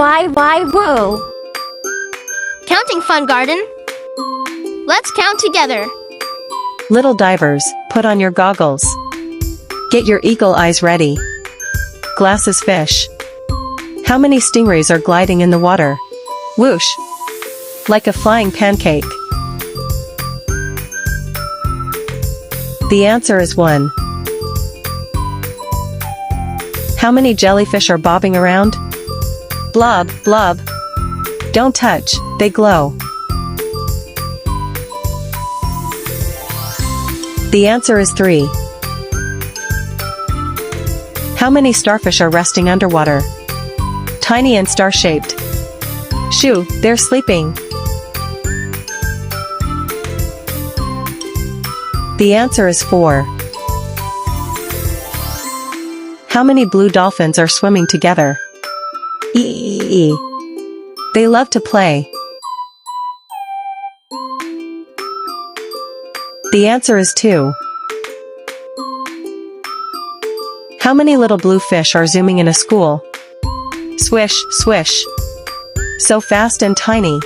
Whoa. Counting fun, garden. Let's count together. Little divers, put on your goggles. Get your eagle eyes ready. Glasses fish. How many stingrays are gliding in the water? Whoosh! Like a flying pancake. The answer is 1. How many jellyfish are bobbing around? Blob, blob. Don't touch, they glow. The answer is 3. How many starfish are resting underwater? Tiny and star-shaped. Shoo, they're sleeping. The answer is 4. How many blue dolphins are swimming together? Eee. They love to play. The answer is 2. How many little blue fish are zooming in a school? Swish, swish. So fast and tiny.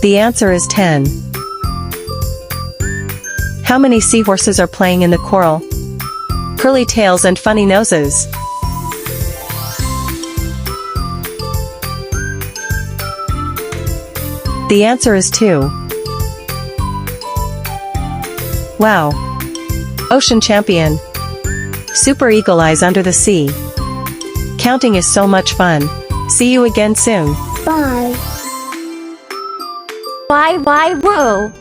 The answer is 10. How many seahorses are playing in the coral? Curly tails and funny noses. The answer is 2. Wow. Ocean champion. Super eagle eyes under the sea. Counting is so much fun. See you again soon. Bye. Whoa.